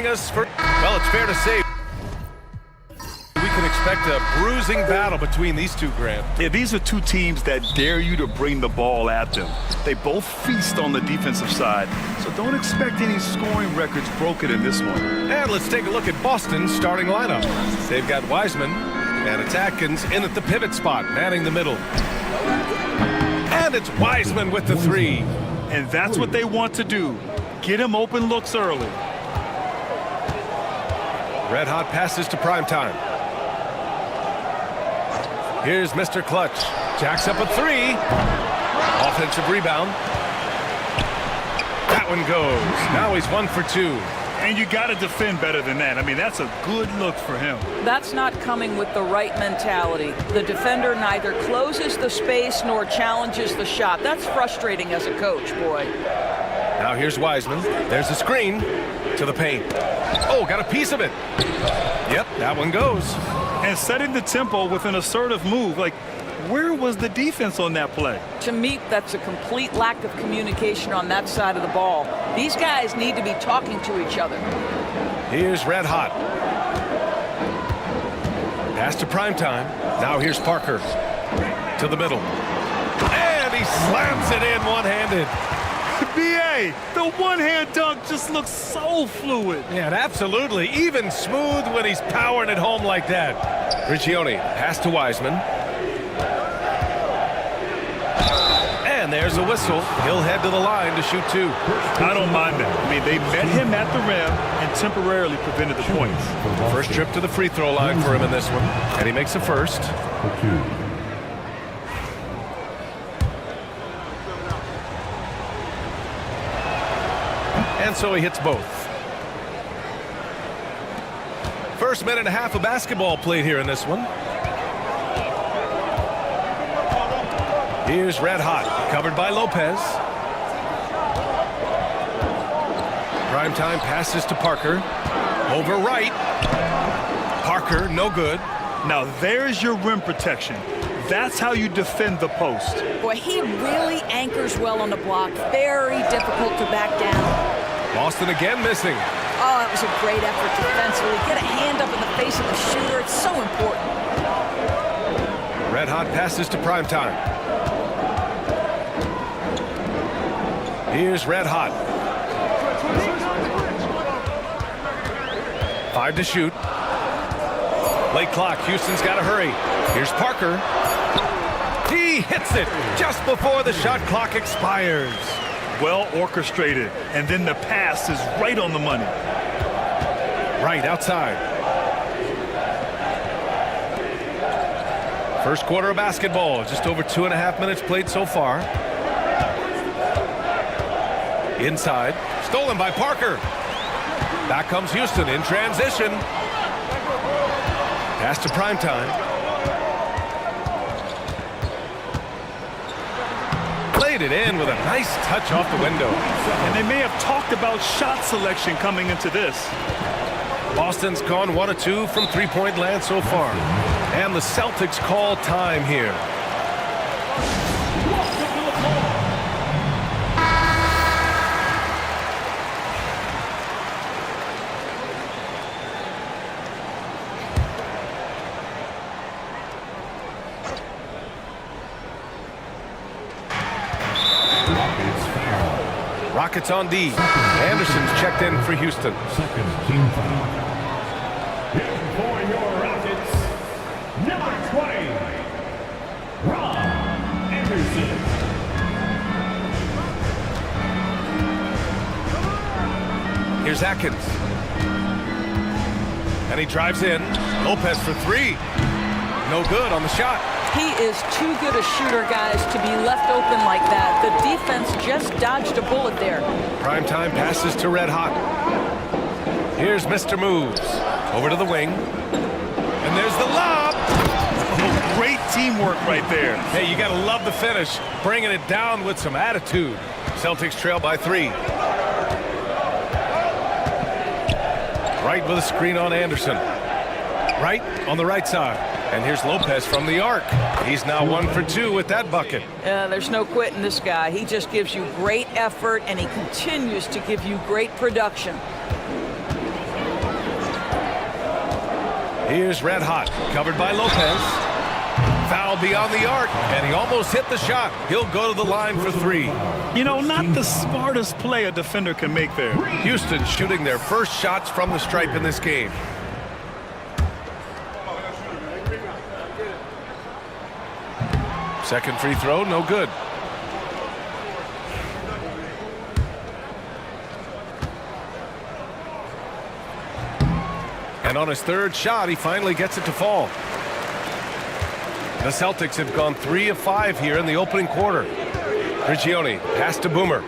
Well, it's fair to say we can expect a bruising battle between these two, Grant. Yeah, these are two teams that dare you to bring the ball at them. They both feast on the defensive side, so don't expect any scoring records broken in this one. And let's take a look at Boston's starting lineup. They've got Wiseman, and it's Atkins in at the pivot spot, manning the middle. And it's Wiseman with the three. And that's what they want to do. Get him open looks early. Red-hot passes to primetime. Here's Mr. Clutch. Jacks up a three. Offensive rebound. That one goes. Now he's 1 for 2. And you got to defend better than that. I mean, that's a good look for him. That's not coming with the right mentality. The defender neither closes the space nor challenges the shot. That's frustrating as a coach, boy. Now here's Wiseman. There's a screen to the paint. Oh, got a piece of it. Yep, that one goes. And setting the tempo with an assertive move. Like, where was the defense on that play? To me, that's a complete lack of communication on that side of the ball. These guys need to be talking to each other. Here's Red Hot. Pass to primetime. Now here's Parker. To the middle. And he slams it in one-handed. B.A., the one-hand dunk just looks so fluid. Yeah, absolutely. Even smooth when he's powering it home like that. Riccione, pass to Wiseman. And there's a whistle. He'll head to the line to shoot two. I don't mind that. I mean, they met him at the rim and temporarily prevented the points. First trip to the free throw line for him in this one. And he makes a first. And so he hits both. First minute and a half of basketball played here in this one. Here's Red Hot, covered by Lopez. Primetime passes to Parker. Over right. Parker, no good. Now there's your rim protection. That's how you defend the post. Boy, he really anchors well on the block. Very difficult to back down. Boston again missing. Oh, that was a great effort defensively. Get a hand up in the face of the shooter. It's so important. Red Hot passes to primetime. Here's Red Hot. 5 to shoot. Late clock. Houston's got to hurry. Here's Parker. He hits it just before the shot clock expires. Well orchestrated, and then the pass is right on the money. Right outside. First quarter of basketball, just over 2.5 minutes played so far. Inside, stolen by Parker. Back comes Houston in transition. Pass to primetime. Played it in with a nice touch off the window. And they may have talked about shot selection coming into this. Boston's gone 1 of 2 from three-point land so far. And the Celtics call time here. Rockets on D. Anderson's checked in for Houston. Second team foul. Here for your Rockets, number 20, Ron Anderson. Here's Atkins. And he drives in. Lopez for three. No good on the shot. He is too good a shooter, guys, to be left open like that. The defense just dodged a bullet there. Primetime passes to Red Hot. Here's Mr. Moves. Over to the wing. And there's the lob. Oh, great teamwork right there. Hey, you got to love the finish. Bringing it down with some attitude. Celtics trail by 3. Right with a screen on Anderson. Right on the right side. And here's Lopez from the arc. He's now 1 for 2 with that bucket. There's no quitting this guy. He just gives you great effort, and he continues to give you great production. Here's red hot, covered by Lopez. Foul beyond the arc, and he almost hit the shot. He'll go to the line for 3. You know, not the smartest play a defender can make there. Houston shooting their first shots from the stripe in this game. Second free throw, no good. And on his third shot, he finally gets it to fall. The Celtics have gone 3 of 5 here in the opening quarter. Prigioni, pass to Boomer.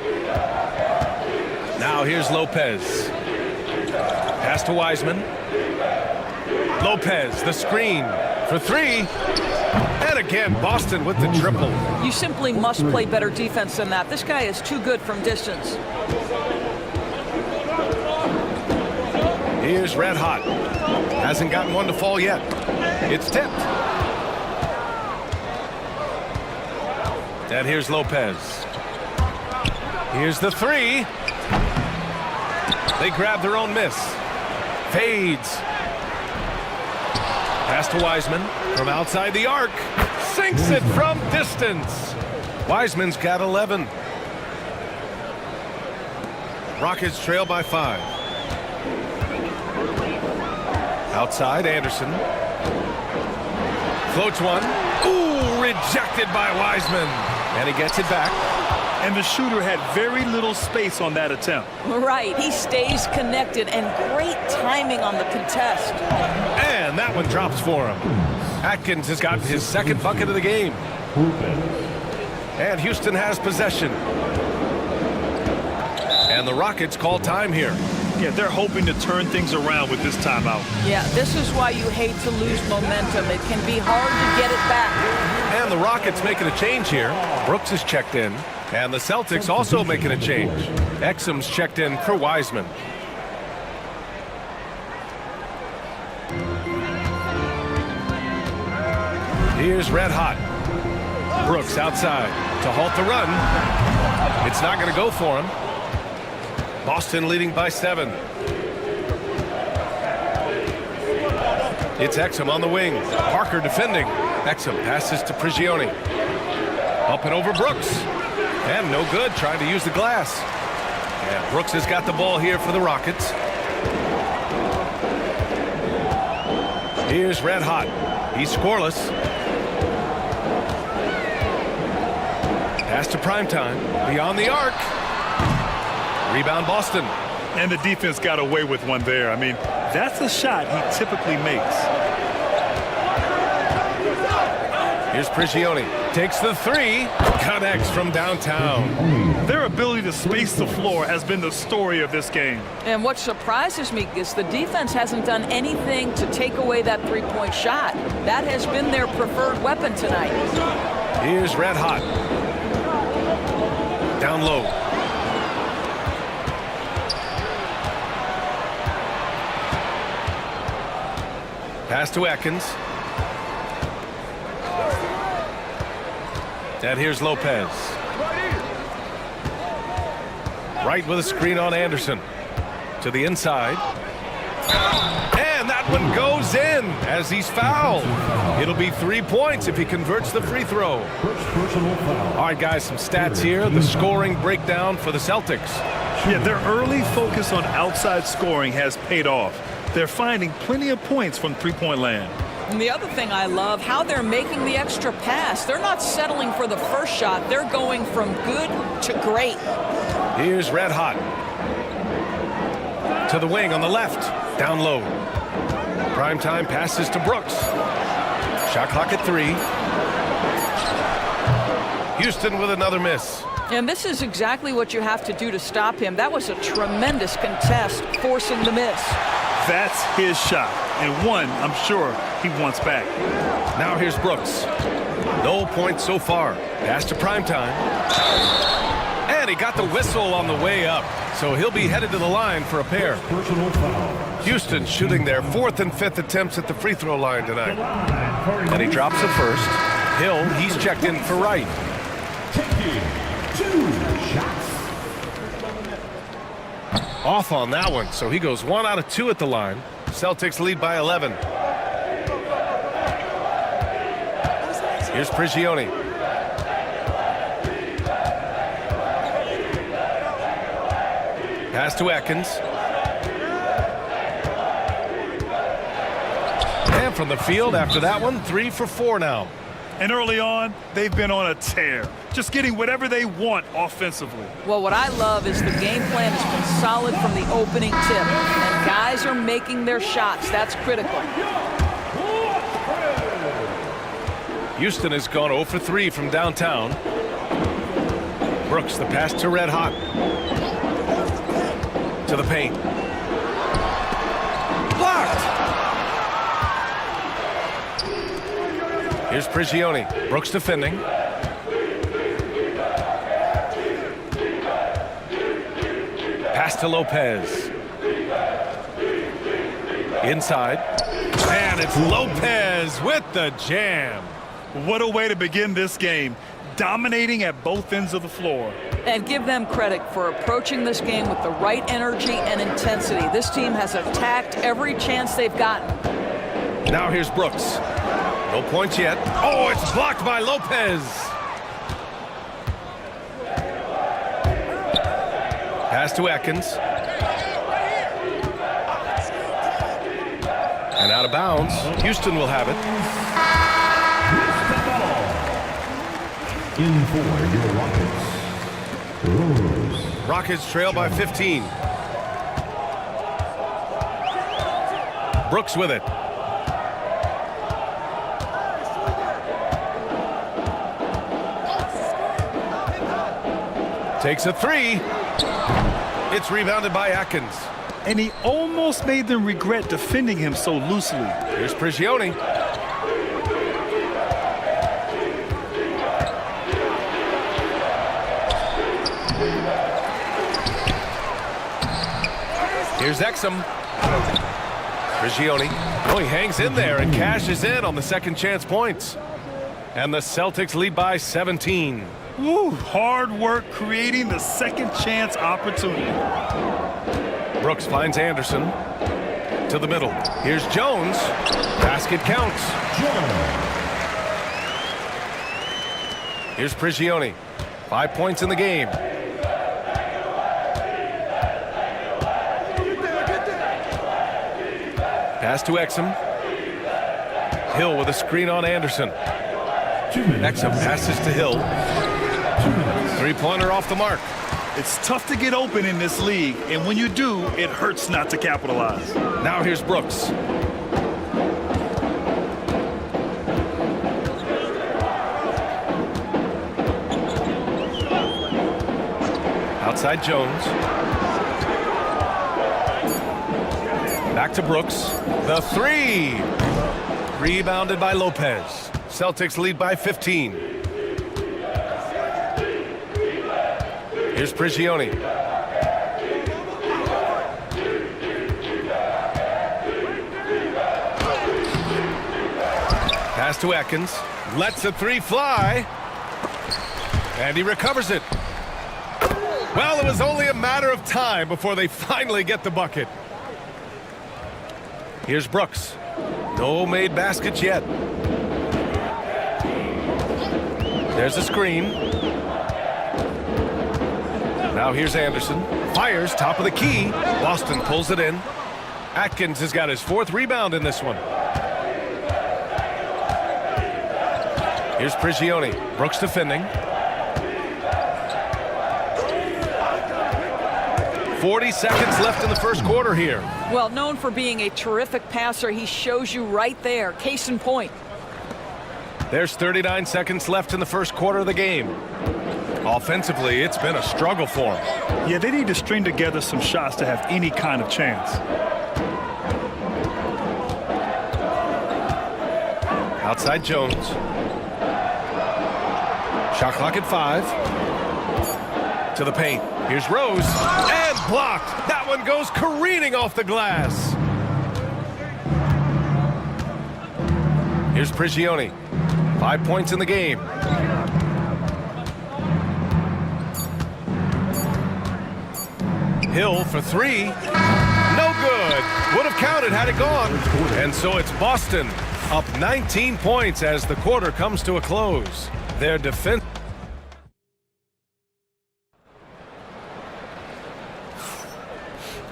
Now here's Lopez. Pass to Wiseman. Lopez, the screen for 3. And again, Boston with the triple. You simply must play better defense than that. This guy is too good from distance. Here's red hot. Hasn't gotten one to fall yet. It's tipped. And here's Lopez. Here's the 3. They grab their own miss. Fades. Pass to Wiseman from outside the arc. Sinks it from distance. Wiseman's got 11. Rockets trail by 5. Outside, Anderson. Floats one. Ooh, rejected by Wiseman. And he gets it back. And the shooter had very little space on that attempt. Right, he stays connected, and great timing on the contest. And that one drops for him. Atkins has got his second bucket of the game. And Houston has possession. And the Rockets call time here. Yeah, they're hoping to turn things around with this timeout. Yeah, this is why you hate to lose momentum. It can be hard to get it back. And the Rockets making a change here. Brooks is checked in. And the Celtics also making a change. Exum's checked in for Wiseman. Here's red hot. Brooks outside to halt the run. It's not going to go for him. Boston leading by 7. It's Exum on the wing. Parker defending. Exum passes to Prigioni. Up and over Brooks. And no good, trying to use the glass. And Brooks has got the ball here for the Rockets. Here's red hot. He's scoreless. Pass to primetime. Beyond the arc. Rebound Boston. And the defense got away with one there. I mean, that's a shot he typically makes. Here's Prigioni. Takes the 3. Connects from downtown. Their ability to space the floor has been the story of this game. And what surprises me is the defense hasn't done anything to take away that three-point shot. That has been their preferred weapon tonight. Here's red hot. Down low. Pass to Atkins. And here's Lopez. Right with a screen on Anderson. To the inside. And that one goes in as he's fouled. It'll be 3 points if he converts the free throw. All right, guys, some stats here. The scoring breakdown for the Celtics. Yeah, their early focus on outside scoring has paid off. They're finding plenty of points from three-point land. And the other thing I love, how they're making the extra pass. They're not settling for the first shot. They're going from good to great. Here's red hot. To the wing on the left. Down low. Primetime passes to Brooks. Shot clock at 3. Houston with another miss. And this is exactly what you have to do to stop him. That was a tremendous contest, forcing the miss. That's his shot, and one I'm sure he wants back. Now here's Brooks. No points so far. Pass to primetime. And he got the whistle on the way up, so he'll be headed to the line for a pair. Houston shooting their 4th and 5th attempts at the free throw line tonight. And he drops the first. Hill, he's checked in for Wright. Taking 2 shots. Off on that one, so he goes 1 out of 2 at the line. Celtics lead by 11. Here's Prigioni. Pass to Atkins. And from the field after that one, 3 for 4 now. And early on, they've been on a tear, just getting whatever they want offensively. Well, what I love is the game plan has been solid from the opening tip, and guys are making their shots. That's critical. Houston has gone 0 for 3 from downtown. Brooks, the pass to Red Hot. To the paint. Blocked! Here's Prigioni. Brooks defending. Pass to Lopez. Inside. And it's Lopez with the jam. What a way to begin this game, dominating at both ends of the floor. And give them credit for approaching this game with the right energy and intensity. This team has attacked every chance they've gotten. Now here's Brooks. No points yet. Oh, it's blocked by Lopez. Pass to Atkins. And out of bounds. Houston will have it. In for your Rockets. Rose. Rockets trail by 15. Brooks with it. Takes a 3. It's rebounded by Atkins. And he almost made them regret defending him so loosely. Here's Prigioni. Here's Exum. Prigioni. Oh, he hangs in there and cashes in on the second chance points. And the Celtics lead by 17. Woo, hard work creating the second chance opportunity. Brooks finds Anderson to the middle. Here's Jones. Basket counts. Here's Prigioni. 5 points in the game. Pass to Exum. Hill with a screen on Anderson. Exum passes to Hill. 3-pointer off the mark. It's tough to get open in this league, and when you do, it hurts not to capitalize. Now here's Brooks. Outside Jones. Back to Brooks. The 3. Rebounded by Lopez. Celtics lead by 15. Here's Prigioni. Pass to Atkins. Lets the 3 fly. And he recovers it. Well, it was only a matter of time before they finally get the bucket. Here's Brooks. No made baskets yet. There's a screen. Now here's Anderson. Fires, top of the key. Boston pulls it in. Atkins has got his 4th rebound in this one. Here's Prigioni. Brooks defending. 40 seconds left in the first quarter here. Well, known for being a terrific passer, he shows you right there. Case in point. There's 39 seconds left in the first quarter of the game. Offensively, it's been a struggle for him. Yeah, they need to string together some shots to have any kind of chance. Outside Jones. Shot clock at 5. To the paint. Here's Rose. And blocked. That one goes careening off the glass. Here's Prigioni. 5 points in the game. Hill for 3. No good. Would have counted had it gone. And so it's Boston up 19 points as the quarter comes to a close. Their defense.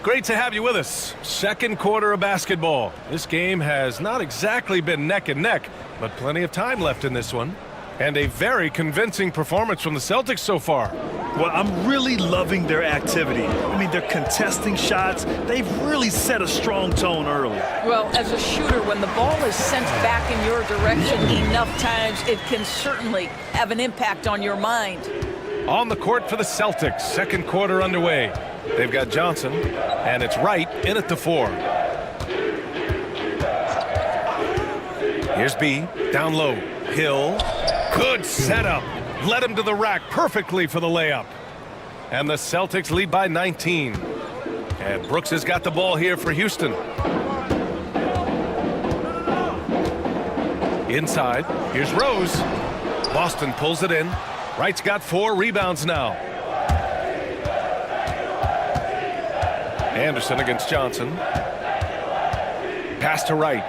Great to have you with us. Second quarter of basketball. This game has not exactly been neck and neck, but plenty of time left in this one. And a very convincing performance from the Celtics so far. Well, I'm really loving their activity. I mean, they're contesting shots. They've really set a strong tone early. Well, as a shooter, when the ball is sent back in your direction enough times, it can certainly have an impact on your mind. On the court for the Celtics, second quarter underway. They've got Johnson, and it's Wright in at the 4. Here's B, down low, Hill. Good setup. Led him to the rack perfectly for the layup. And the Celtics lead by 19. And Brooks has got the ball here for Houston. Inside, here's Rose. Boston pulls it in. Wright's got 4 rebounds now. Anderson against Johnson. Pass to Wright.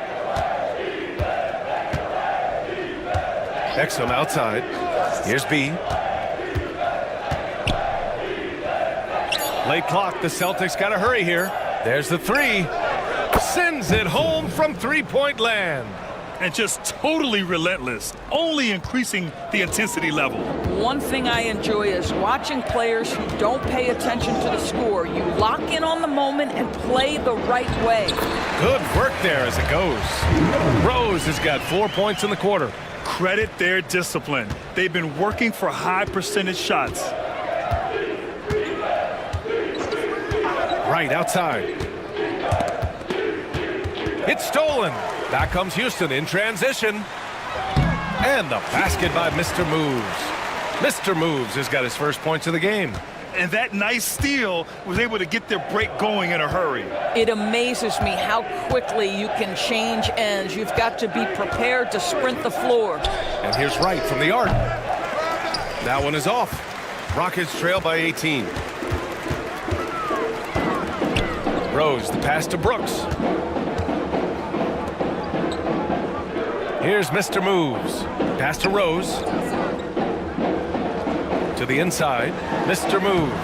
Exum outside. Here's B. Late clock. The Celtics got to hurry here. There's the 3. Sends it home from three-point land. And just totally relentless, only increasing the intensity level. One thing I enjoy is watching players who don't pay attention to the score. You lock in on the moment and play the right way. Good work there as it goes. Rose has got 4 points in the quarter. Credit their discipline. They've been working for high percentage shots. Right outside. It's stolen. Back comes Houston in transition. And the basket by Mr. Moves. Mr. Moves has got his first points of the game. And that nice steal was able to get their break going in a hurry. It amazes me how quickly you can change ends. You've got to be prepared to sprint the floor. And here's Wright from the arc. That one is off. Rockets trail by 18. Rose, the pass to Brooks. Here's Mr. Moves. Pass to Rose. To the inside. Mr. Moves.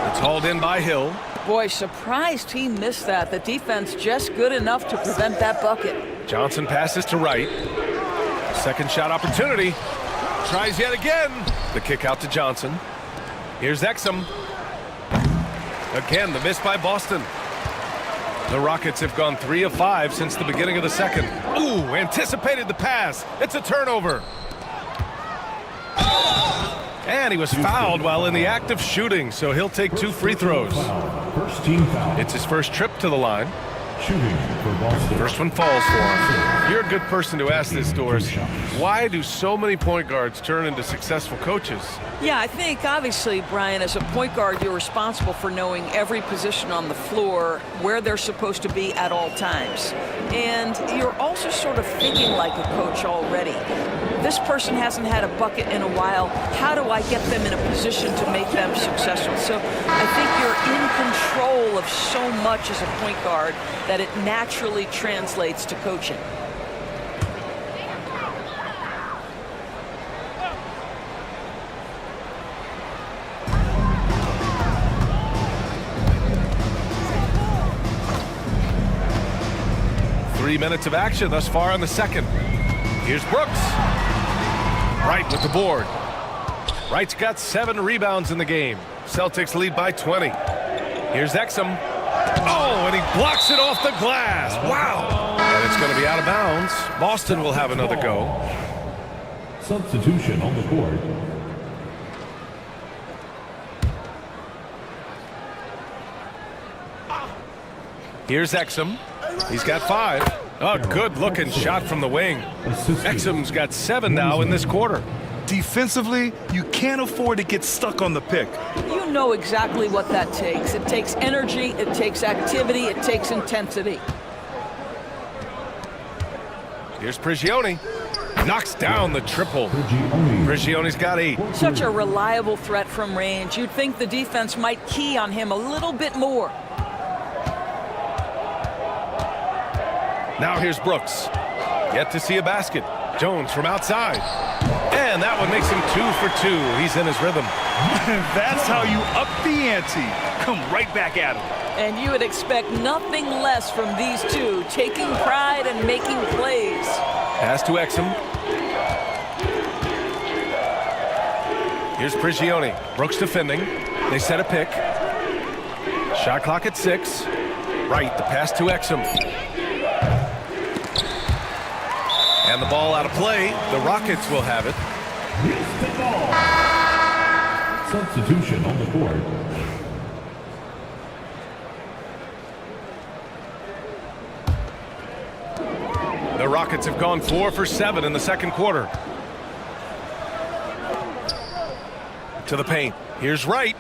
It's hauled in by Hill. Boy, surprised he missed that. The defense just good enough to prevent that bucket. Johnson passes to Wright. Second shot opportunity. Tries yet again. The kick out to Johnson. Here's Exum. Again, the miss by Boston. The Rockets have gone 3 of 5 since the beginning of the second. Ooh, anticipated the pass. It's a turnover. And he was fouled while in the act of shooting, so he'll take 2 free throws. First team foul. It's his first trip to the line. Shooting for Boston. First one falls for him. You're a good person to ask this, Doris. Why do so many point guards turn into successful coaches? Yeah, I think obviously, Brian, as a point guard, you're responsible for knowing every position on the floor, where they're supposed to be at all times. And you're also sort of thinking like a coach already. This person hasn't had a bucket in a while. How do I get them in a position to make them successful? So I think you're in control of so much as a point guard that it naturally translates to coaching. Three minutes of action thus far in the second. Here's Brooks. Wright with the board. Wright's got 7 rebounds in the game. Celtics lead by 20. Here's Exum. Oh, and he blocks it off the glass. Wow. And it's going to be out of bounds. Boston will have another go. Substitution on the court. Here's Exum. He's got 5. Oh, good-looking shot from the wing. Exum's got 7 now in this quarter. Defensively, you can't afford to get stuck on the pick. You know exactly what that takes. It takes energy, it takes activity, it takes intensity. Here's Prigioni. Knocks down the triple. Prigione's got 8. Such a reliable threat from range. You'd think the defense might key on him a little bit more. Now here's Brooks. Yet to see a basket. Jones from outside. And that one makes him 2 for 2. He's in his rhythm. That's how you up the ante. Come right back at him. And you would expect nothing less from these two, taking pride and making plays. Pass to Exum. Here's Prigioni. Brooks defending. They set a pick. Shot clock at 6. Right, the pass to Exum. And the ball out of play. The Rockets will have it. Substitution on the court. The Rockets have gone 4 for 7 in the second quarter. To the paint. Here's Wright.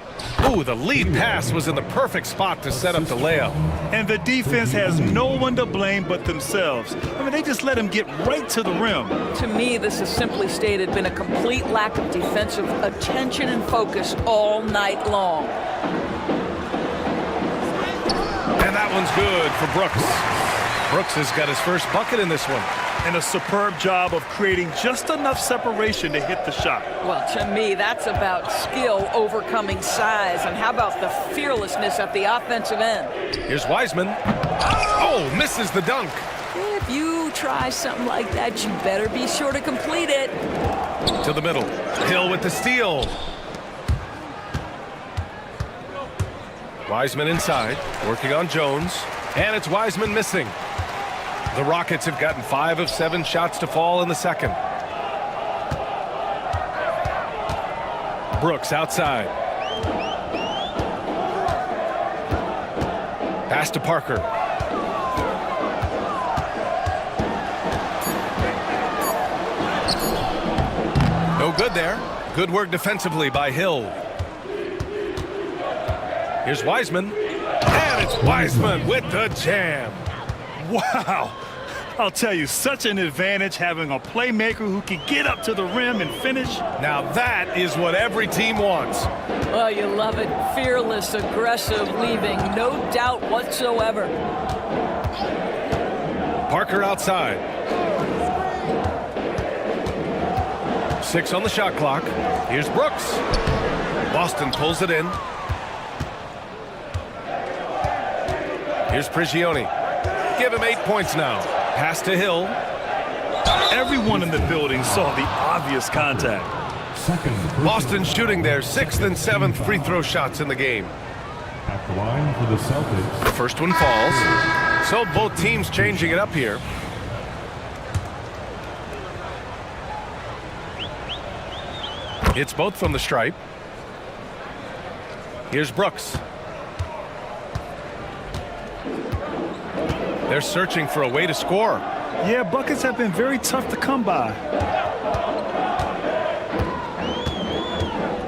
Ooh, the lead pass was in the perfect spot to set up the layup. And the defense has no one to blame but themselves. I mean, they just let him get right to the rim. To me, this has simply stated been a complete lack of defensive attention and focus all night long. And that one's good for Brooks. Brooks has got his first bucket in this one. And a superb job of creating just enough separation to hit the shot. Well, to me, that's about skill overcoming size. And how about the fearlessness at the offensive end? Here's Wiseman. Oh, misses the dunk. If you try something like that, you better be sure to complete it. To the middle. Hill with the steal. Wiseman inside, working on Jones. And it's Wiseman missing. The Rockets have gotten 5 of 7 shots to fall in the second. Brooks outside. Pass to Parker. No good there. Good work defensively by Hill. Here's Wiseman. And it's Wiseman with the jam. Wow. I'll tell you, such an advantage having a playmaker who can get up to the rim and finish. Now that is what every team wants. Well, you love it. Fearless, aggressive, leaving no doubt whatsoever. Parker outside. 6 on the shot clock. Here's Brooks. Boston pulls it in. Here's Prigioni. Give him 8 points now. Pass to Hill. Everyone in the building saw the obvious contact. Boston shooting their 6th and 7th free throw shots in the game. At the line for the Celtics. The first one falls. So both teams changing it up here. It's both from the stripe. Here's Brooks. They're searching for a way to score. Yeah, buckets have been very tough to come by.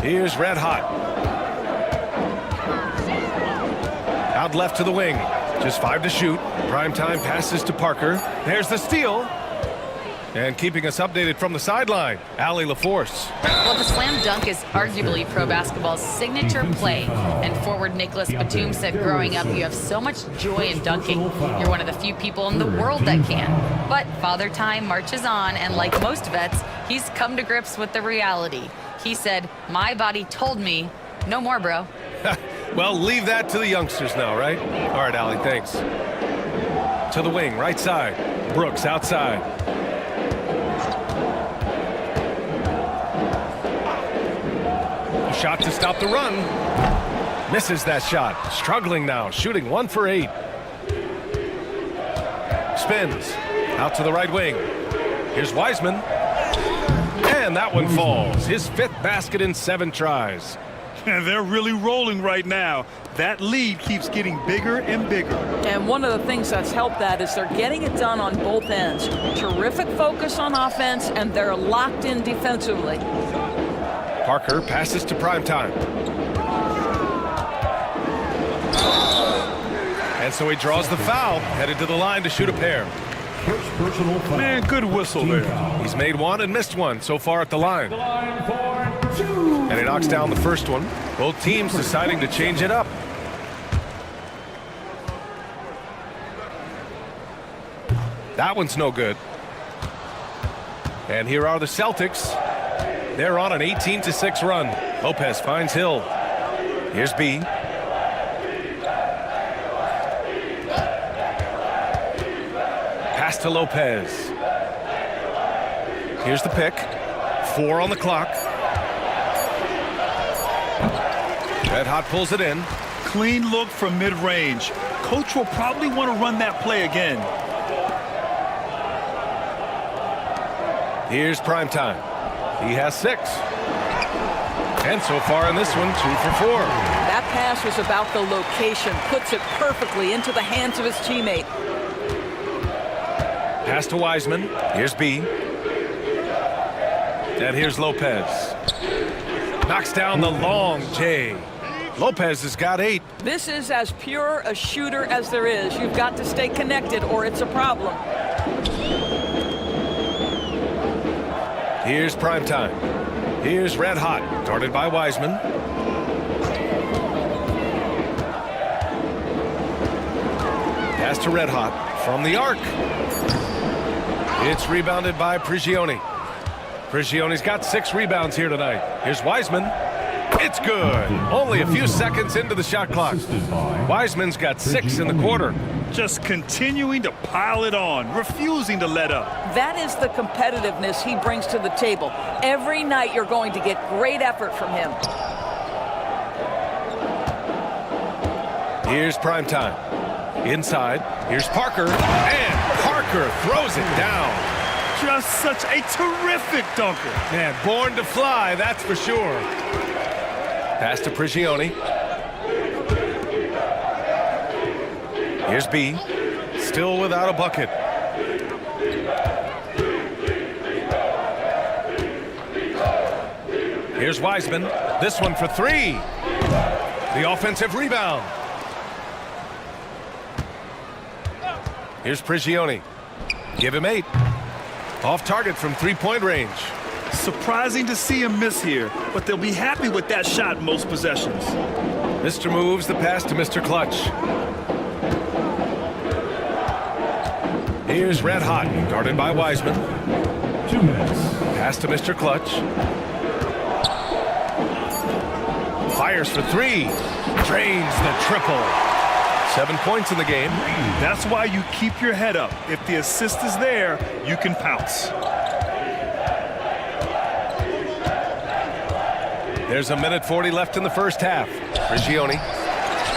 Here's Red Hot. Out left to the wing. Just 5 to shoot. Primetime passes to Parker. There's the steal. And keeping us updated from the sideline, Allie LaForce. Well, the slam dunk is arguably pro basketball's signature play. And forward Nicholas Batum said growing up, you have so much joy in dunking. You're one of the few people in the world that can. But Father Time marches on, and like most vets, he's come to grips with the reality. He said, my body told me, no more, bro. Well, leave that to the youngsters now, right? All right, Allie, thanks. To the wing, right side. Brooks outside. Shot to stop the run. Misses that shot. Struggling now. Shooting 1 for 8. Spins. Out to the right wing. Here's Wiseman. And that one falls. His 5th basket in 7 tries. And they're really rolling right now. That lead keeps getting bigger and bigger. And one of the things that's helped that is they're getting it done on both ends. Terrific focus on offense, and they're locked in defensively. Parker passes to Primetime. And so he draws the foul, headed to the line to shoot a pair. First personal foul. Man, good whistle there. He's made 1 and missed 1 so far at the line. And he knocks down the first one. Both teams deciding to change it up. That one's no good. And here are the Celtics. They're on an 18-6 run. Lopez finds Hill. Here's B. Pass to Lopez. Here's the pick. 4 on the clock. Red Hot pulls it in. Clean look from mid-range. Coach will probably want to run that play again. Here's prime time. He has 6. And so far in this one, 2 for 4. That pass was about the location. Puts it perfectly into the hands of his teammate. Pass to Wiseman. Here's B. And here's Lopez. Knocks down the long J. Lopez has got 8. This is as pure a shooter as there is. You've got to stay connected or it's a problem. Here's prime time. Here's Red Hot, guarded by Wiseman. Pass to Red Hot from the arc. It's rebounded by Prigioni. Prigione's got 6 rebounds here tonight. Here's Wiseman. It's good. Only a few seconds into the shot clock. Wiseman's got 6 in the quarter. Just continuing to pile it on, refusing to let up. That is the competitiveness he brings to the table. Every night you're going to get great effort from him. Here's prime time. Inside. Here's Parker. And Parker throws it down. Just such a terrific dunker. Man, born to fly, that's for sure. Pass to Prigioni. Here's B. Still without a bucket. Here's Wiseman. This one for 3. The offensive rebound. Here's Prigioni. Give him 8. Off target from 3-point range. Surprising to see him miss here, but they'll be happy with that shot most possessions. Mr. moves the pass to Mr. Clutch. Here's Red Hot, guarded by Wiseman. 2 minutes. Pass to Mr. Clutch. Fires for 3. Drains the triple. 7 points in the game. That's why you keep your head up. If the assist is there, you can pounce. There's a minute 40 left in the first half. Prigioni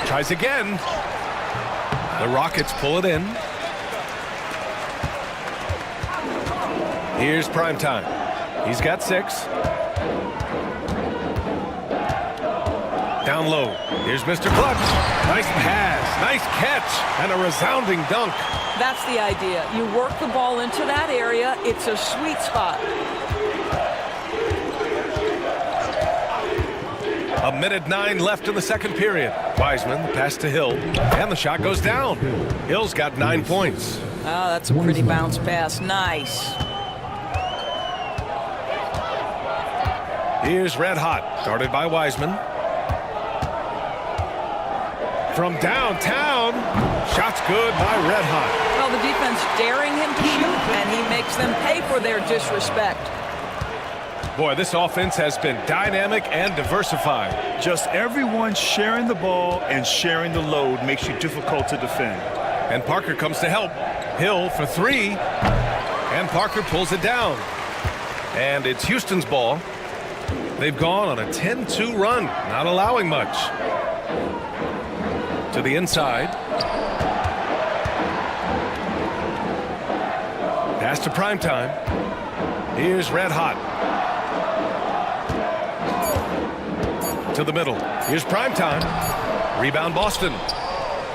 tries again. The Rockets pull it in. Here's prime time. He's got 6. Down low. Here's Mr. Clutch. Nice pass, nice catch, and a resounding dunk. That's the idea. You work the ball into that area. It's a sweet spot. A minute 9 left in the second period. Wiseman, the pass to Hill, and the shot goes down. Hill's got 9 points. Oh, that's a pretty bounce pass. Nice. Here's Red Hot, guarded by Wiseman. From downtown, shots good by Red Hot. Well, the defense daring him to shoot, and he makes them pay for their disrespect. Boy, this offense has been dynamic and diversified. Just everyone sharing the ball and sharing the load makes you difficult to defend. And Parker comes to help. Hill for 3, and Parker pulls it down. And it's Houston's ball. They've gone on a 10-2 run, not allowing much. To the inside. Pass to prime time. Here's Red Hot. To the middle. Here's prime time. Rebound Boston.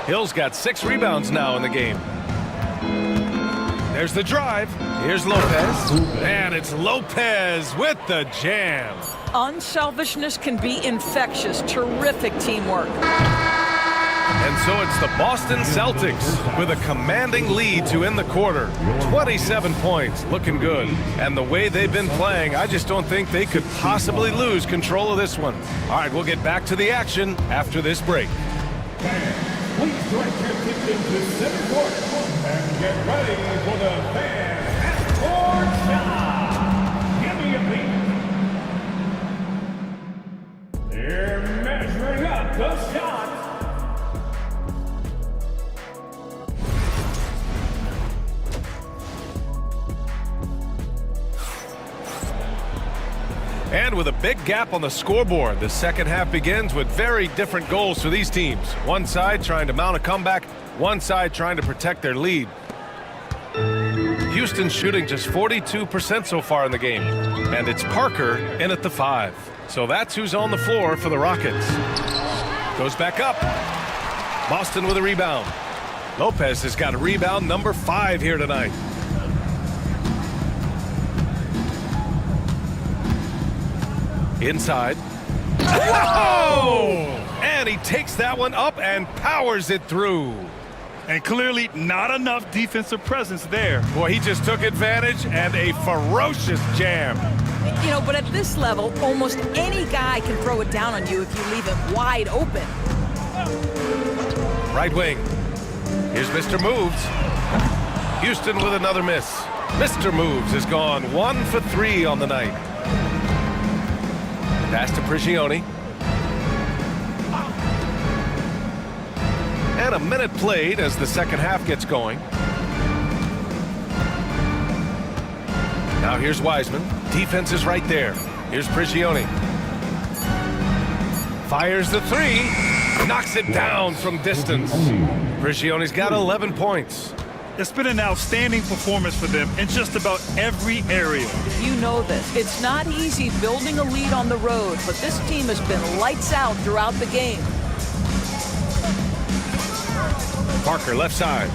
Hill's got 6 rebounds now in the game. There's the drive. Here's Lopez. And it's Lopez with the jam. Unselfishness can be infectious. Terrific teamwork. And so it's the Boston Celtics with a commanding lead to end the quarter. 27 points, looking good. And the way they've been playing, I just don't think they could possibly lose control of this one. All right, we'll get back to the action after this break. Please direct your attention to center court and get ready for the And with a big gap on the scoreboard, the second half begins with very different goals for these teams. One side trying to mount a comeback, one side trying to protect their lead. Houston's shooting just 42% so far in the game. And it's Parker in at the 5. So that's who's on the floor for the Rockets. Goes back up. Boston with a rebound. Lopez has got a rebound number 5 here tonight. Inside. Whoa! And he takes that one up and powers it through. And clearly not enough defensive presence there. Boy, he just took advantage and a ferocious jam. You know, but at this level, almost any guy can throw it down on you if you leave him wide open. Right wing. Here's Mr. Moves. Houston with another miss. Mr. Moves has gone 1 for 3 on the night. Pass to Prigioni. And a minute played as the second half gets going. Now here's Wiseman. Defense is right there. Here's Prigioni. Fires the 3. Knocks it down from distance. Prigioni's got 11 points. It's been an outstanding performance for them in just about every area. You know this. It's not easy building a lead on the road, but this team has been lights out throughout the game. Parker left side.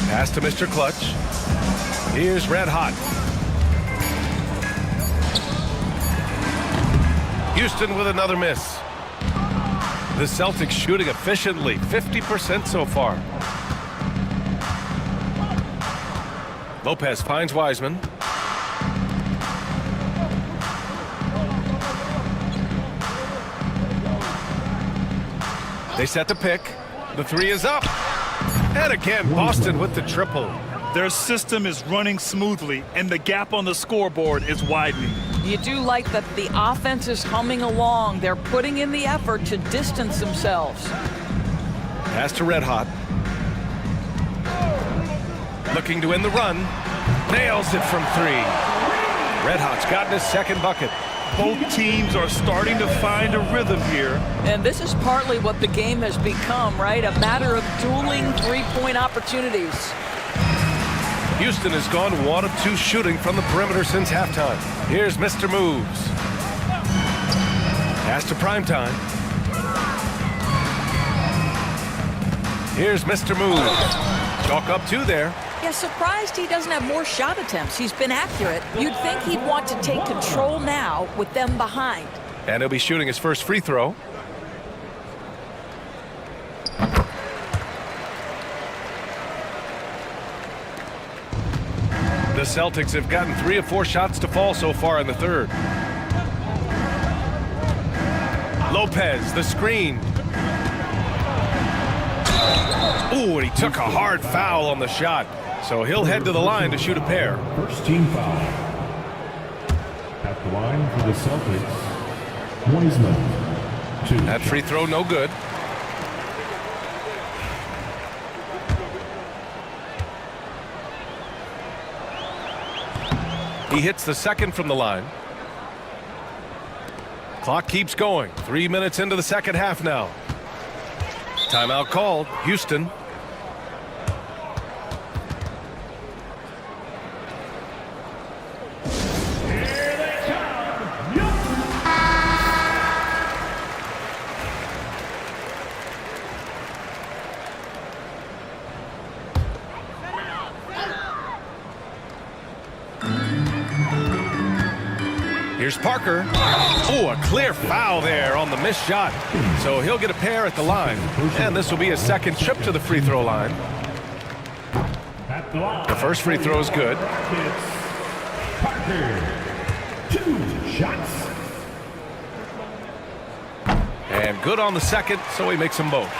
Pass to Mr. Clutch. Here's Red Hot. Houston with another miss. The Celtics shooting efficiently, 50% so far. Lopez finds Wiseman. They set the pick. The 3 is up. And again, Boston with the triple. Their system is running smoothly, and the gap on the scoreboard is widening. You do like that the offense is humming along. They're putting in the effort to distance themselves. Pass to Red Hot. Looking to win the run. Nails it from 3. Red Hot's gotten his second bucket. Both teams are starting to find a rhythm here. And this is partly what the game has become, right? A matter of dueling three-point opportunities. Houston has gone 1 of 2 shooting from the perimeter since halftime. Here's Mr. Moves. Pass to Primetime. Here's Mr. Moves. Chalk up 2 there. Yeah, surprised he doesn't have more shot attempts. He's been accurate. You'd think he'd want to take control now with them behind. And he'll be shooting his first free throw. The Celtics have gotten 3 of 4 shots to fall so far in the third. Lopez, the screen. Ooh, and he took a hard foul on the shot. So he'll head to the line to shoot a pair. First team foul. At the line for the Celtics, Wiseman. 2. That free throw no good. He hits the second from the line. Clock keeps going. 3 minutes into the second half now. Timeout called. Houston. Here's Parker. Oh, a clear foul there on the missed shot. So he'll get a pair at the line. And this will be his second trip to the free throw line. The first free throw is good. Parker. 2 shots. And good on the second, so he makes them both.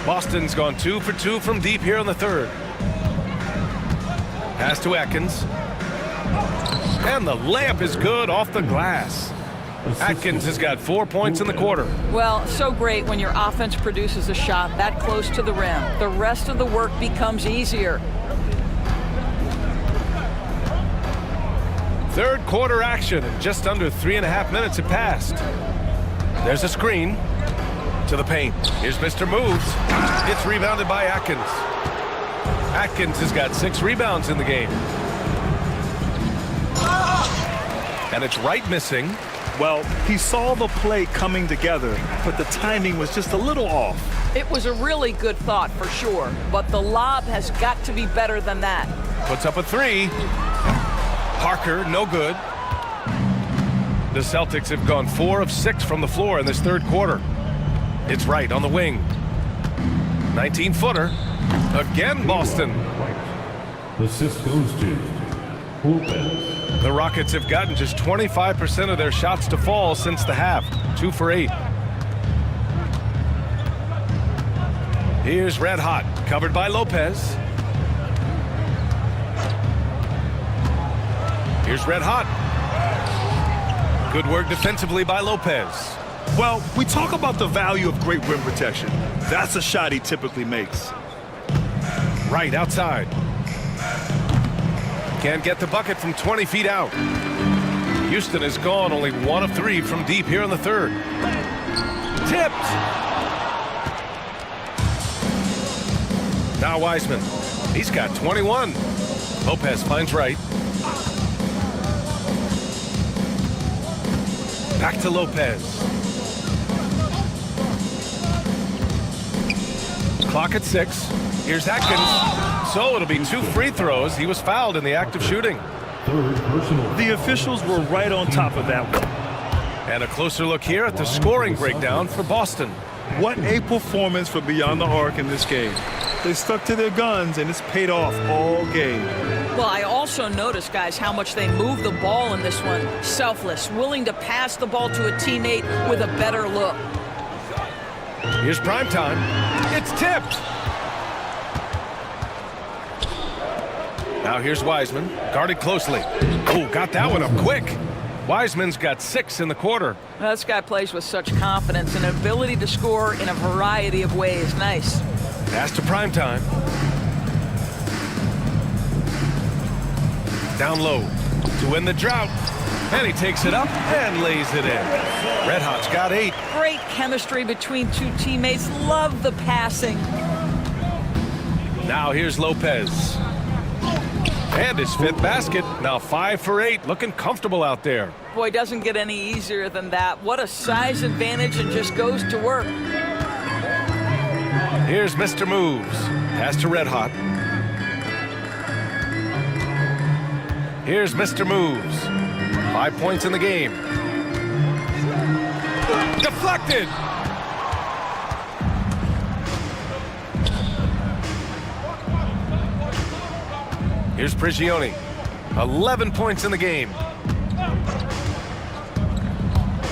Boston's gone 2 for 2 from deep here in the third. Pass to Atkins. And the layup is good off the glass. Atkins has got 4 points in the quarter. Well, so great when your offense produces a shot that close to the rim. The rest of the work becomes easier. Third quarter action, and just under 3.5 minutes have passed. There's a screen to the paint. Here's Mr. Moves. It's rebounded by Atkins. Atkins has got 6 rebounds in the game. And it's Wright missing. Well, he saw the play coming together, but the timing was just a little off. It was a really good thought for sure, but the lob has got to be better than that. Puts up a 3. Parker, no good. The Celtics have gone 4 of 6 from the floor in this third quarter. It's Wright on the wing. 19-footer. Again, Boston. The assist goes to Lopez. The Rockets have gotten just 25% of their shots to fall since the half. 2 for 8. Here's Red Hot, covered by Lopez. Here's Red Hot. Good work defensively by Lopez. Well, we talk about the value of great rim protection. That's a shot he typically makes. Right outside. Can't get the bucket from 20 feet out. Houston has gone only 1 of 3 from deep here in the third. Tipped. Now Wiseman. He's got 21. Lopez finds Wright. Back to Lopez. Clock at 6. Here's Atkins. So it'll be 2 free throws. He was fouled in the act of shooting. The officials were right on top of that one. And a closer look here at the scoring breakdown for Boston. What a performance for Beyond the Arc in this game. They stuck to their guns, and it's paid off all game. Well, I also noticed, guys, how much they move the ball in this one. Selfless, willing to pass the ball to a teammate with a better look. Here's prime time. It's tipped. Now here's Wiseman, guarded closely. Oh, got that one up quick. Wiseman's got 6 in the quarter. This guy plays with such confidence and ability to score in a variety of ways. Nice. Pass to prime time. Down low to win the drought. And he takes it up and lays it in. Red Hot's got 8. Great chemistry between 2 teammates. Love the passing. Now here's Lopez. And his 5th basket. Now 5 for 8. Looking comfortable out there. Boy, doesn't get any easier than that. What a size advantage, and just goes to work. Here's Mr. Moves. Pass to Red Hot. Here's Mr. Moves. 5 points in the game. Deflected. Here's Prigioni. 11 points in the game.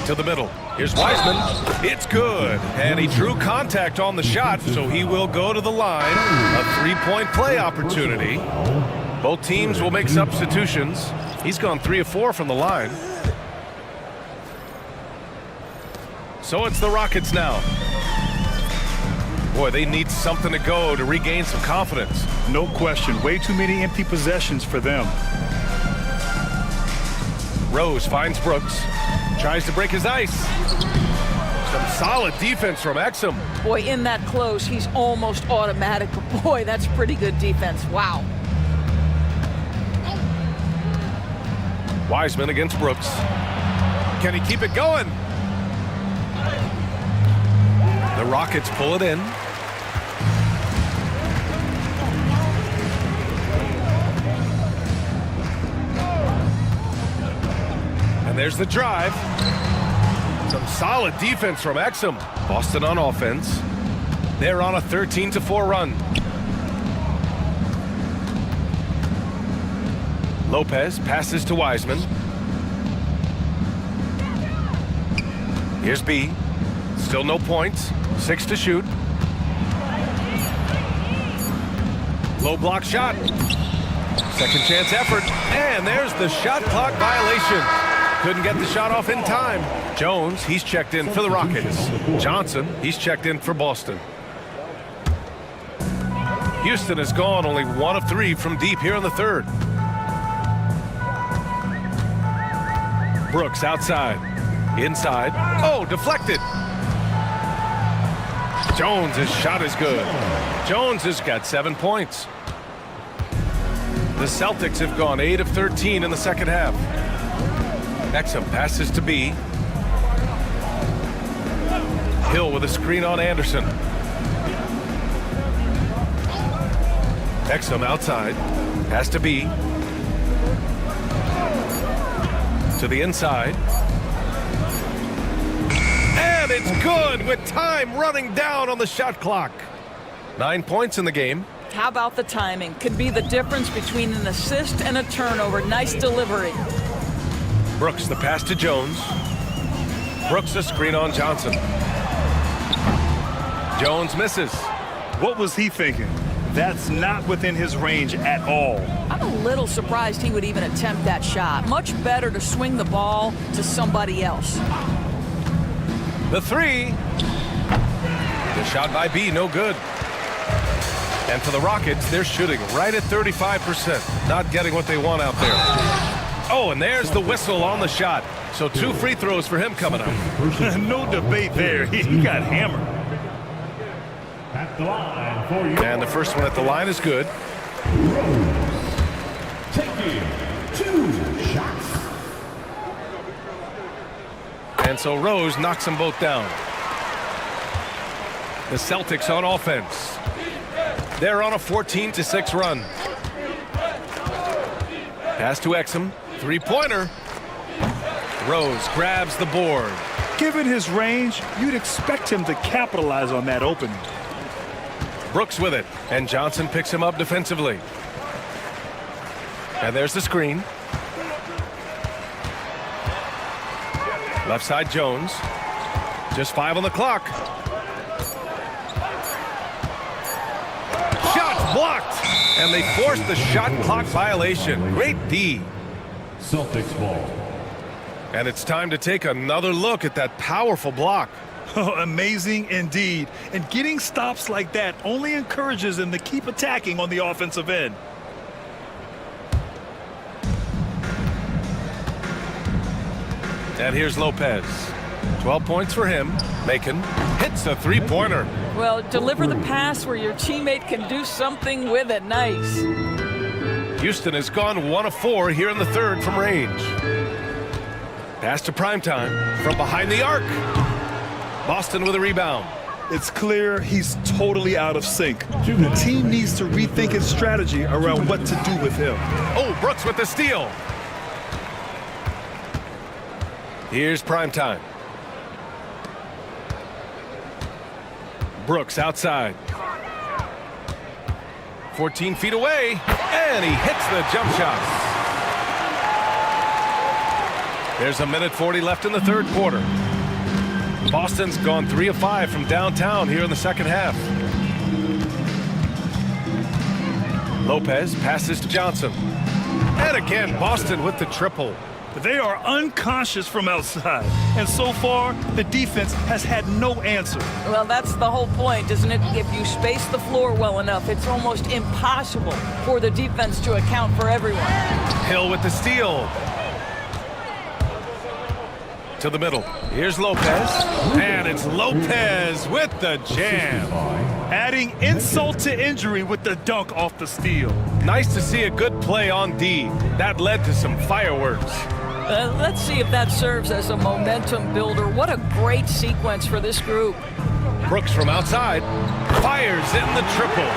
To the middle. Here's Wiseman. It's good. And he drew contact on the shot, so he will go to the line. A 3-point play opportunity. Both teams will make substitutions. He's gone 3 of 4 from the line. So it's the Rockets now. Boy, they need something to go to regain some confidence. No question. Way too many empty possessions for them. Rose finds Brooks. Tries to break his ice. Some solid defense from Exum. Boy, in that close, he's almost automatic. But boy, that's pretty good defense. Wow. Wiseman against Brooks. Can he keep it going? The Rockets pull it in. And there's the drive. Some solid defense from Exum. Boston on offense. They're on a 13-4 run. Lopez passes to Wiseman. Here's B. Still no points. 6 to shoot. Low block shot. Second chance effort. And there's the shot clock violation. Couldn't get the shot off in time. Jones, he's checked in for the Rockets. Johnson, he's checked in for Boston. Houston has gone only 1 of 3 from deep here in the third. Brooks outside. Inside. Oh, deflected. Jones' shot is good. Jones has got 7 points. The Celtics have gone 8 of 13 in the second half. Exum passes to B. Hill with a screen on Anderson. Exum outside. Pass to B. To the inside. And it's good with time running down on the shot clock. 9 points in the game. How about the timing? Could be the difference between an assist and a turnover. Nice delivery. Brooks the pass to Jones. Brooks the screen on Johnson. Jones misses. What was he thinking? That's not within his range at all. I'm a little surprised he would even attempt that shot. Much better to swing the ball to somebody else. The three. The shot by B, no good. And for the Rockets, they're shooting right at 35%. Not getting what they want out there. Oh, and there's the whistle on the shot. So 2 free throws for him coming up. No debate there. He got hammered. At the line for you. And the first one at the line is good. Taking 2 shots. And so Rose knocks them both down. The Celtics on offense. They're on a 14-6 run. Pass to Exum. 3-pointer. Rose grabs the board. Given his range, you'd expect him to capitalize on that opening. Brooks with it. And Johnson picks him up defensively. And there's the screen. Left side Jones. Just 5 on the clock. Shot blocked. And they forced the shot clock violation. Great D. Celtics ball. And it's time to take another look at that powerful block. Oh, amazing indeed. And getting stops like that only encourages them to keep attacking on the offensive end. And here's Lopez. 12 points for him. Macon hits a 3-pointer. Well, deliver the pass where your teammate can do something with it. Nice. Houston has gone 1 of 4 here in the third from range. Pass to Primetime from behind the arc. Boston with a rebound. It's clear he's totally out of sync. The team needs to rethink its strategy around what to do with him. Oh, Brooks with the steal. Here's Primetime. Brooks outside. 14 feet away, and he hits the jump shot. There's a minute 40 left in the third quarter. Boston's gone 3 of 5 from downtown here in the second half. Lopez passes to Johnson. And again, Boston with the triple. They are unconscious from outside, and so far, the defense has had no answer. Well, that's the whole point, isn't it? If you space the floor well enough, it's almost impossible for the defense to account for everyone. Hill with the steal. To the middle. Here's Lopez. And it's Lopez with the jam. Adding insult to injury with the dunk off the steal. Nice to see a good play on D. That led to some fireworks. Let's see if that serves as a momentum builder. What a great sequence for this group. Brooks from outside fires in the triple.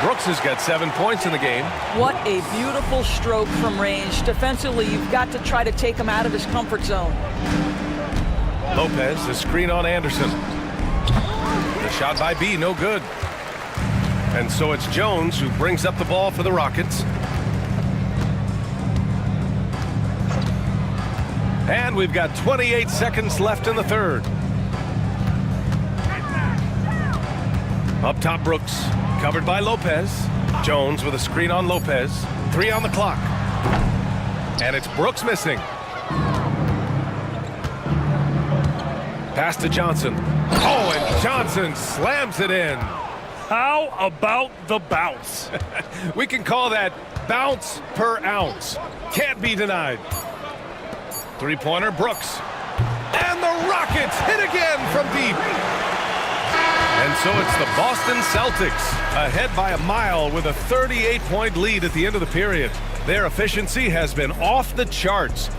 Brooks has got 7 points in the game. What a beautiful stroke from range. Defensively, you've got to try to take him out of his comfort zone. Lopez, the screen on Anderson. The shot by B, no good. And so it's Jones who brings up the ball for the Rockets. And we've got 28 seconds left in the third. Up top, Brooks, covered by Lopez. Jones with a screen on Lopez. 3 on the clock. And it's Brooks missing. Pass to Johnson. Oh, and Johnson slams it in. How about the bounce? We can call that bounce per ounce. Can't be denied. Three-pointer, Brooks. And the Rockets hit again from deep. And so it's the Boston Celtics ahead by a mile with a 38-point lead at the end of the period. Their efficiency has been off the charts.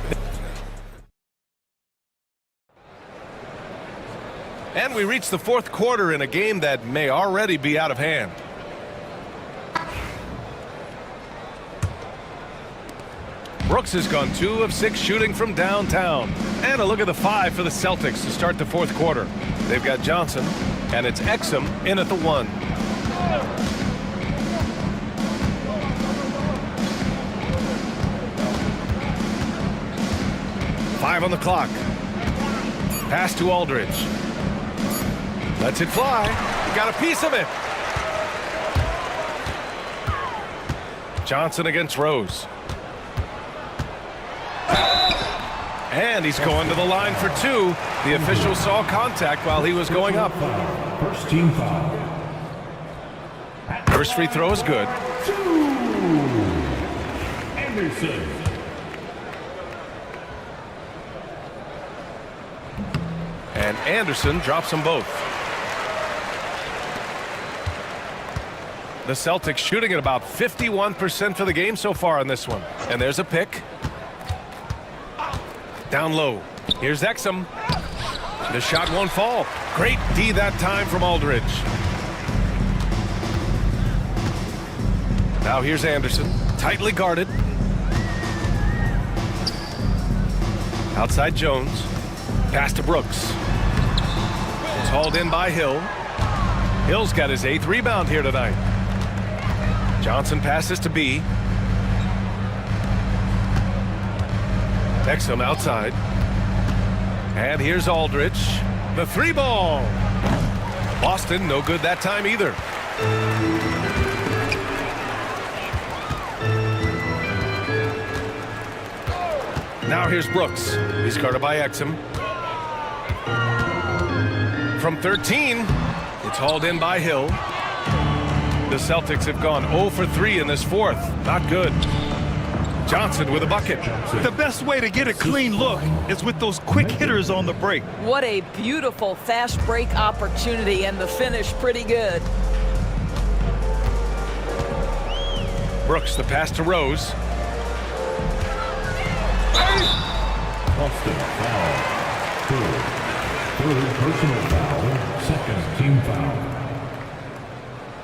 And we reach the fourth quarter in a game that may already be out of hand. Brooks has gone 2 of 6 shooting from downtown. And a look at the 5 for the Celtics to start the fourth quarter. They've got Johnson, and it's Exum in at the 1. Five on the clock. Pass to Aldridge. Lets it fly. He got a piece of it. Johnson against Rose. And he's going to the line for 2. The official saw contact while he was going up. First team foul. First free throw is good. Anderson. And Anderson drops them both. The Celtics shooting at about 51% for the game so far in this one. And there's a pick. Down low. Here's Exum. The shot won't fall. Great D that time from Aldridge. Now here's Anderson. Tightly guarded. Outside Jones. Pass to Brooks. It's hauled in by Hill. Hill's got his 8th rebound here tonight. Johnson passes to B. Exum outside. And here's Aldridge. The 3-ball. Boston no good that time either. Now here's Brooks. He's guarded by Exum. From 13, it's hauled in by Hill. The Celtics have gone 0 for 3 in this fourth. Not good. Johnson with a bucket. The best way to get a clean look is with those quick hitters on the break. What a beautiful fast break opportunity, and the finish pretty good. Brooks, the pass to Rose. Boston foul. Third personal foul. Second team foul.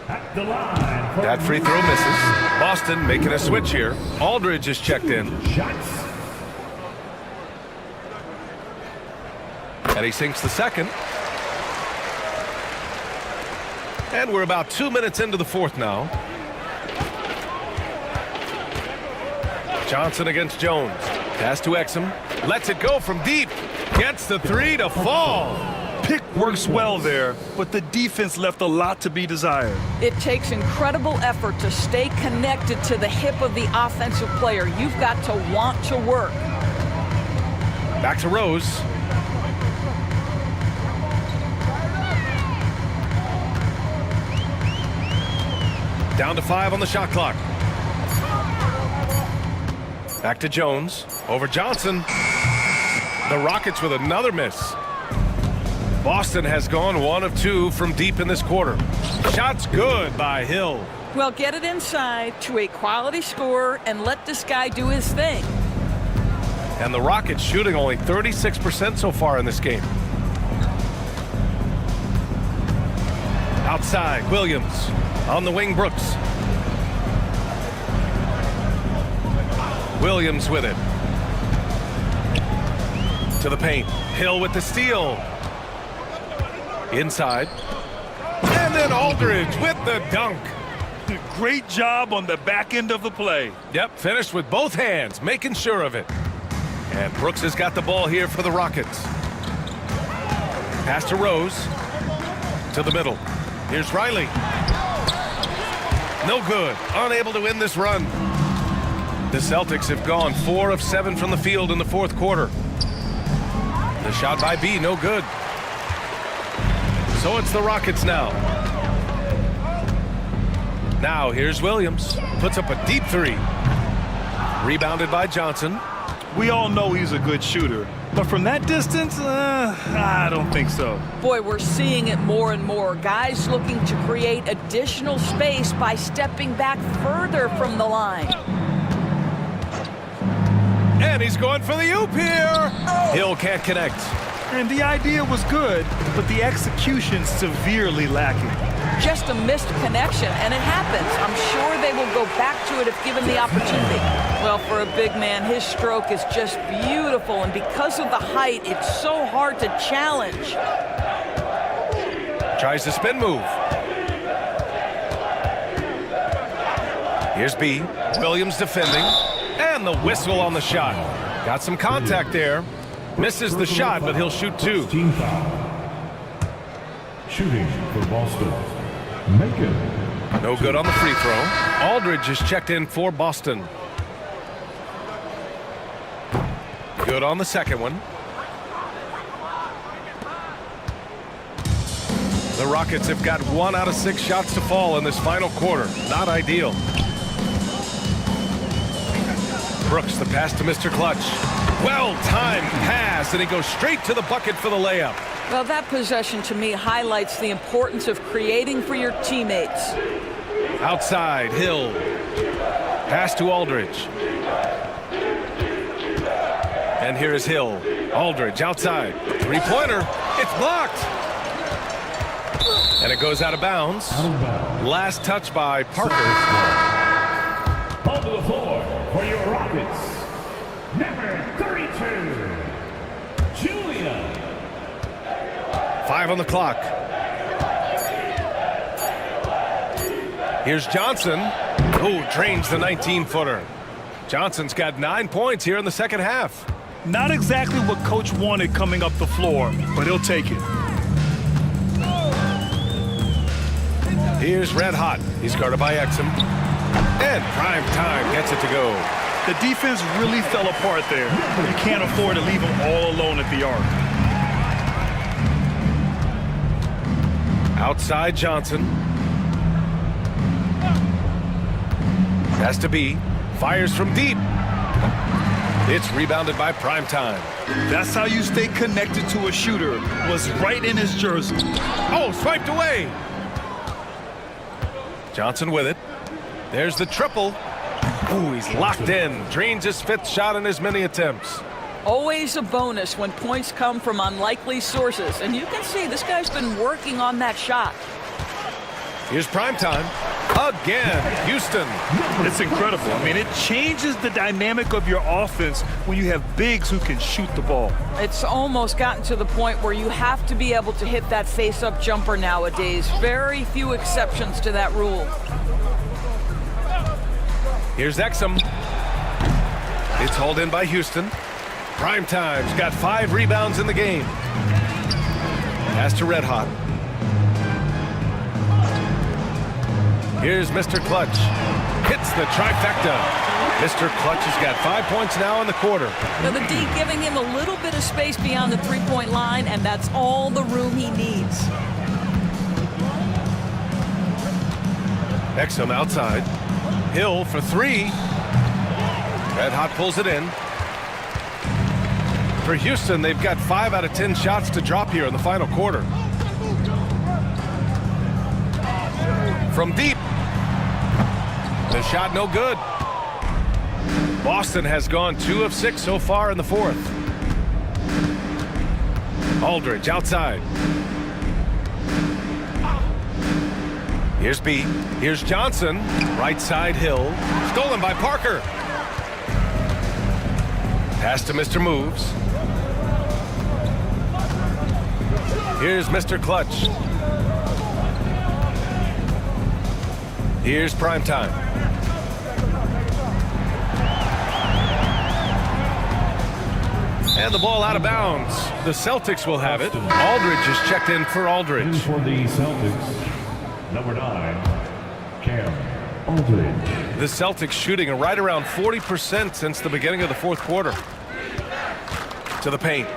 At the line. That free throw misses. Boston making a switch here. Aldridge is checked in. Shots. And he sinks the second. And we're about 2 minutes into the fourth now. Johnson against Jones. Pass to Exum. Lets it go from deep. Gets the 3 to fall. Pick works well there, but the defense left a lot to be desired. It takes incredible effort to stay connected to the hip of the offensive player. You've got to want to work. Back to Rose. Down to 5 on the shot clock. Back to Jones. Over Johnson. The Rockets with another miss. Boston has gone 1 of 2 from deep in this quarter. Shots good by Hill. Well, get it inside to a quality scorer and let this guy do his thing. And the Rockets shooting only 36% so far in this game. Outside, Williams. On the wing, Brooks. Williams with it. To the paint. Hill with the steal. Inside. And then Aldridge with the dunk. Great job on the back end of the play. Yep, finished with both hands, making sure of it. And Brooks has got the ball here for the Rockets. Pass to Rose. To the middle. Here's Riley. No good. Unable to win this run. The Celtics have gone 4 of 7 from the field in the fourth quarter. The shot by B, no good. So it's the Rockets now. Now here's Williams. Puts up a deep 3. Rebounded by Johnson. We all know he's a good shooter. But from that distance, I don't think so. Boy, we're seeing it more and more. Guys looking to create additional space by stepping back further from the line. And he's going for the oop here. Hill can't connect. And the idea was good, but the execution severely lacking. Just a missed connection, and it happens. I'm sure they will go back to it if given the opportunity. Well, for a big man, his stroke is just beautiful, and because of the height, it's so hard to challenge. Tries the spin move. Here's B. Williams defending. And the whistle on the shot. Got some contact there. Misses the shot, but he'll shoot two. Team foul. Shooting for Boston. Macon. No good on the free throw. Aldridge is checked in for Boston. Good on the second one. The Rockets have got 1 out of 6 shots to fall in this final quarter. Not ideal. Brooks, the pass to Mr. Clutch. Well-timed pass, and he goes straight to the bucket for the layup. Well, that possession to me highlights the importance of creating for your teammates. Outside, Hill. Pass to Aldridge. And here is Hill. Aldridge outside. Three-pointer. It's blocked. And it goes out of bounds. Last touch by Parker. On the floor for your Rockets. Number 32, Julian. 5 on the clock. Here's Johnson, who drains the 19-footer. Johnson's got 9 points here in the second half. Not exactly what Coach wanted coming up the floor, but he'll take it. Here's Red Hot. He's guarded by Exum. And Prime Time gets it to go. The defense really fell apart there. You can't afford to leave them all alone at the arc. Outside Johnson. Has to be. Fires from deep. It's rebounded by Prime Time. That's how you stay connected to a shooter. Was right in his jersey. Oh, swiped away. Johnson with it. There's the triple. Ooh, he's locked in. Drains his 5th shot in as many attempts. Always a bonus when points come from unlikely sources. And you can see this guy's been working on that shot. Here's Prime Time. Again, Houston. It's incredible. I mean, it changes the dynamic of your offense when you have bigs who can shoot the ball. It's almost gotten to the point where you have to be able to hit that face-up jumper nowadays. Very few exceptions to that rule. Here's Exum. It's hauled in by Houston. Prime Time's got 5 rebounds in the game. Pass to Red Hot. Here's Mr. Clutch. Hits the trifecta. Mr. Clutch has got 5 points now in the quarter. Now the D giving him a little bit of space beyond the three-point line, and that's all the room he needs. Exum outside. Hill for 3. Red Hot pulls it in. For Houston, they've got 5 out of 10 shots to drop here in the final quarter. From deep. The shot no good. Boston has gone 2 of 6 so far in the 4th. Aldridge outside. Here's B. Here's Johnson. Right side Hill. Stolen by Parker. Pass to Mr. Moves. Here's Mr. Clutch. Here's Prime Time. And the ball out of bounds. The Celtics will have it. Aldridge is checked in for Aldridge. In for the Celtics, number 9, Cam Aldridge. The Celtics shooting right around 40% since the beginning of the 4th quarter. To the paint.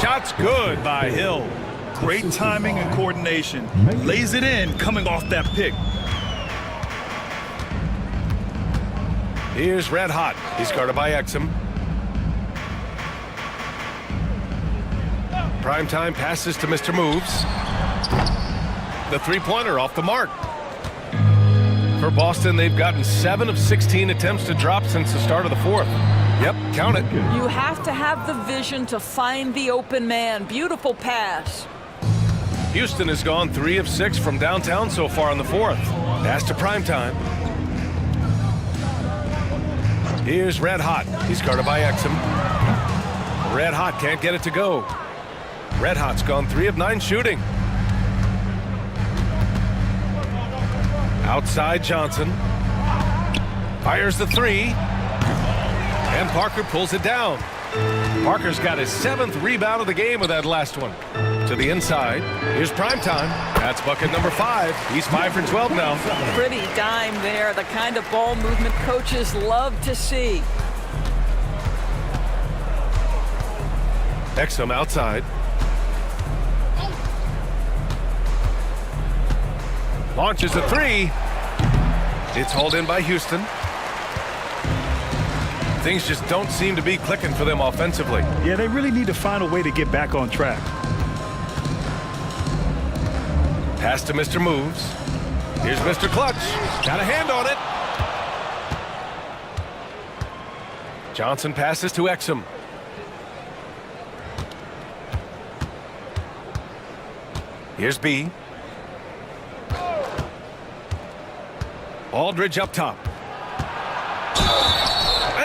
Shot's good by Hill. Great timing and coordination. Lays it in coming off that pick. Here's Red Hot. He's guarded by Exum. Primetime passes to Mr. Moves. The three-pointer off the mark. For Boston, they've gotten 7 of 16 attempts to drop since the start of the fourth. Yep, count it. You have to have the vision to find the open man. Beautiful pass. Houston has gone 3 of 6 from downtown so far in the fourth. Pass to Primetime. Here's Red Hot. He's guarded by Exum. Red Hot can't get it to go. Red Hot's gone 3 of 9 shooting. Outside Johnson. Fires the 3. And Parker pulls it down. Parker's got his 7th rebound of the game with that last one. To the inside. Here's Primetime. That's bucket number 5. He's 5 for 12 now. Pretty dime there. The kind of ball movement coaches love to see. Exum outside. Launches a 3. It's hauled in by Houston. Things just don't seem to be clicking for them offensively. Yeah, they really need to find a way to get back on track. Pass to Mr. Moves. Here's Mr. Clutch. Got a hand on it. Johnson passes to Exum. Here's B. Aldridge up top.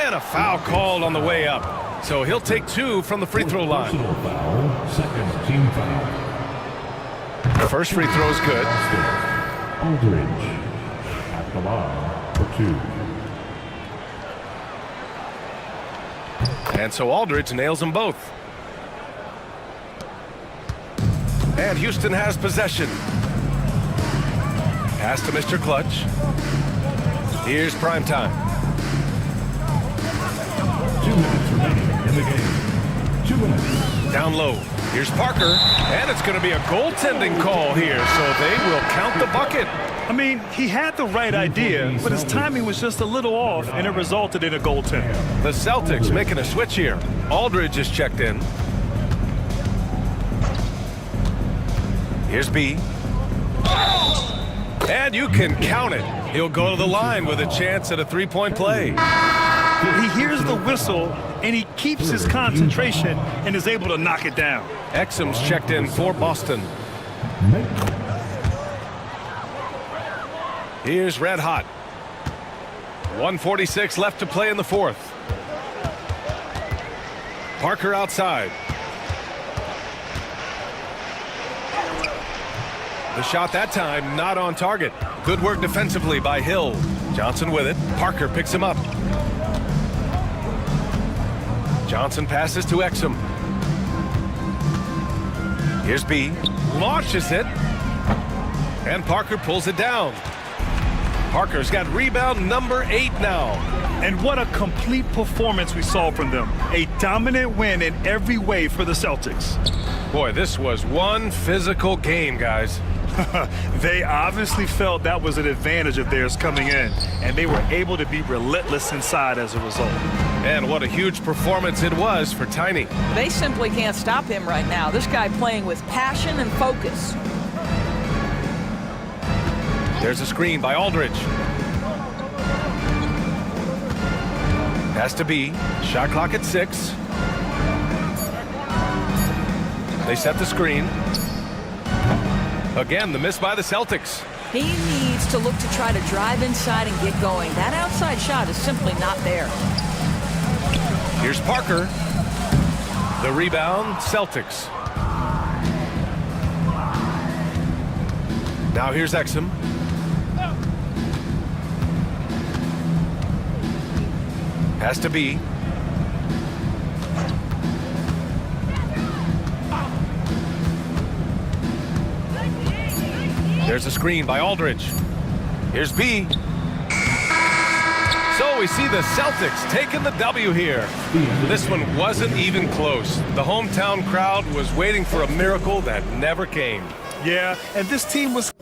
And a foul called on the way up. So he'll take 2 from the free throw line. Personal foul, second team foul. The first free throw is good. Aldridge at the line for 2. And so Aldridge nails them both. And Houston has possession. Pass to Mr. Clutch. Here's Primetime. 2 minutes remaining in the game. 2 minutes. Down low. Here's Parker. And it's going to be a goaltending call here, so they will count the bucket. I mean, he had the right idea, but his timing was just a little off, and it resulted in a goaltend. The Celtics making a switch here. Aldridge is checked in. Here's B. And you can count it. He'll go to the line with a chance at a three-point play. He hears the whistle, and he keeps his concentration and is able to knock it down. Exum's checked in for Boston. Here's Red Hot. 1:46 left to play in the fourth. Parker outside. The shot that time not on target. Good work defensively by Hill. Johnson with it. Parker picks him up. Johnson passes to Exum. Here's B. Launches it. And Parker pulls it down. Parker's got rebound number 8 now. And what a complete performance we saw from them. A dominant win in every way for the Celtics. Boy, this was one physical game, guys. They obviously felt that was an advantage of theirs coming in, and they were able to be relentless inside as a result. And what a huge performance it was for Tiny. They simply can't stop him right now. This guy playing with passion and focus. There's a screen by Aldridge. Has to be. Shot clock at 6. They set the screen. Again, the miss by the Celtics. He needs to look to try to drive inside and get going. That outside shot is simply not there. Here's Parker. The rebound, Celtics. Now here's Exum. Has to be. There's a screen by Aldridge. Here's B. So we see the Celtics taking the W here. This one wasn't even close. The hometown crowd was waiting for a miracle that never came. Yeah, and this team was